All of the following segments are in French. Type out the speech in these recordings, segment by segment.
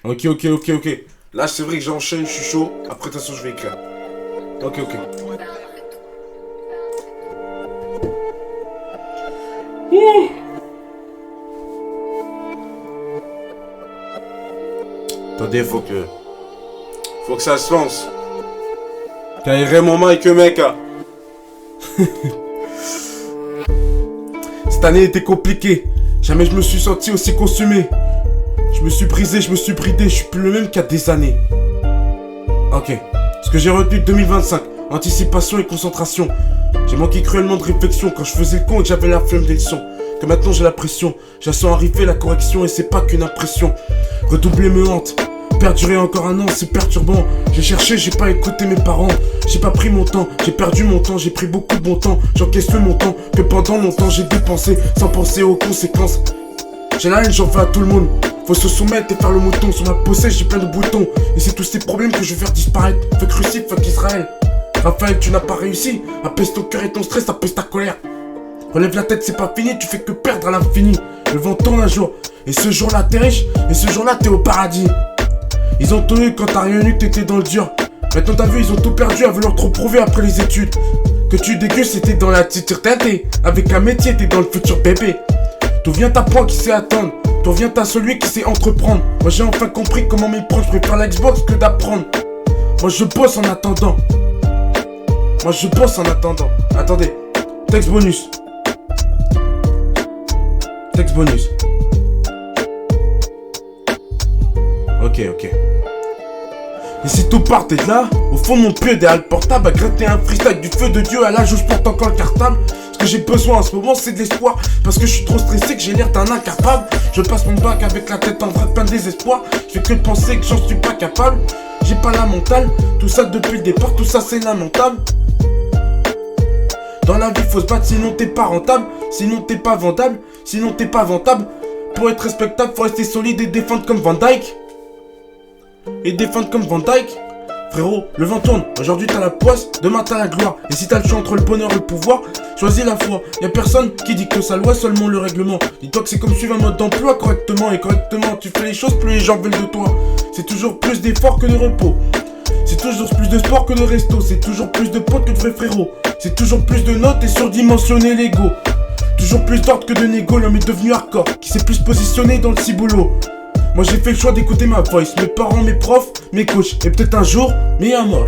Ok, ok, ok, ok. Là, c'est vrai que j'enchaîne, je suis chaud. Après, de toute façon, je vais écrire. Ok, ok. Attendez, faut que ça se lance. Carré mon mic, mec. Cette année était compliquée. Jamais je me suis senti aussi consumé. Je me suis brisé, je me suis bridé, je suis plus le même qu'il y a des années. Ok. Ce que j'ai retenu de 2025, anticipation et concentration. J'ai manqué cruellement de réflexion quand je faisais le con et que j'avais la flemme des leçons. Que maintenant j'ai la pression, je la sens arriver la correction et c'est pas qu'une impression. Redoubler me hante, perdurer encore un an c'est perturbant. J'ai cherché, j'ai pas écouté mes parents. J'ai pas pris mon temps, j'ai perdu mon temps, j'ai pris beaucoup de bon temps. J'encaisse le montant que pendant longtemps j'ai dépensé sans penser aux conséquences. J'ai la haine, j'en veux à tout le monde. Faut se soumettre et faire le mouton. Sur ma possède, j'ai plein de boutons. Et c'est tous ces problèmes que je vais faire disparaître. Fuck Russie, fuck Israël. Raphaël, tu n'as pas réussi. Apaise ton cœur et ton stress, apaise ta colère. Relève la tête, c'est pas fini, tu fais que perdre à l'infini. Le vent tourne un jour. Et ce jour-là, t'es riche. Et ce jour-là, t'es au paradis. Ils ont tout eu quand t'as rien eu, que t'étais dans le dur. Maintenant t'as vu, ils ont tout perdu à vouloir trop prouver après les études. Que tu dégueules, c'était dans la titre teinté. Avec un métier, t'es dans le futur bébé. D'où vient ta proie qui sait attendre? D'où vient ta celui qui sait entreprendre? Moi j'ai enfin compris comment m'y prendre. Je préfère la Xbox que d'apprendre. Moi je bosse en attendant. Moi je bosse en attendant. Attendez. Texte bonus. Texte bonus. Ok, ok. Et si tout partait de là, au fond de mon pied derrière le portable, à gratter un freestyle du feu de Dieu à l'âge où je porte encore le cartable. Ce que j'ai besoin en ce moment c'est de l'espoir. Parce que je suis trop stressé que j'ai l'air d'un incapable. Je passe mon bac avec la tête en vrac plein de désespoir. Je fais que de penser que j'en suis pas capable. J'ai pas la mentale, tout ça depuis le départ, tout ça c'est lamentable. Dans la vie faut se battre sinon t'es pas rentable. Sinon t'es pas vendable, sinon t'es pas ventable. Pour être respectable faut rester solide et défendre comme Van Dyke. Et défendre comme Van Dyke. Frérot, le vent tourne, aujourd'hui t'as la poisse, demain t'as la gloire. Et si t'as le choix entre le bonheur et le pouvoir, choisis la foi. Y'a personne qui dit que sa loi, seulement le règlement. Dis-toi que c'est comme suivre un mode d'emploi correctement. Et correctement tu fais les choses, plus les gens veulent de toi. C'est toujours plus d'efforts que de repos. C'est toujours plus de sport que de resto. C'est toujours plus de potes que de vrais frérots. C'est toujours plus de notes et surdimensionner l'ego. Toujours plus d'ordre que de négo, l'homme est devenu hardcore, qui s'est plus positionné dans le ciboulot. Moi j'ai fait le choix d'écouter ma voice, mes parents, mes profs, mes coachs, et peut-être un jour, mais un mort.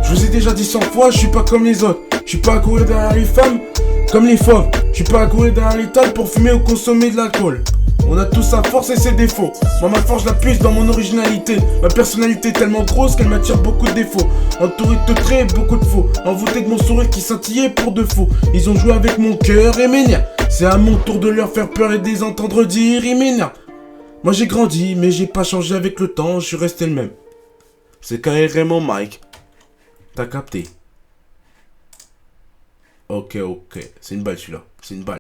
Je vous ai déjà dit 100 fois, je suis pas comme les autres. Je suis pas à courir derrière les femmes, comme les fauves. Je suis pas à courir derrière les tables pour fumer ou consommer de l'alcool. On a tous sa force et ses défauts. Moi ma force je la puise dans mon originalité. Ma personnalité est tellement grosse qu'elle m'attire beaucoup de défauts. Entouré de traits et beaucoup de faux. Envoûté de mon sourire qui scintillait pour de faux. Ils ont joué avec mon cœur et mes nerfs. C'est à mon tour de leur faire peur et de les entendre dire ils m'énervent. Moi j'ai grandi, mais j'ai pas changé avec le temps, je suis resté le même. C'est carrément Mike. T'as capté? Ok, ok. C'est une balle celui-là. C'est une balle.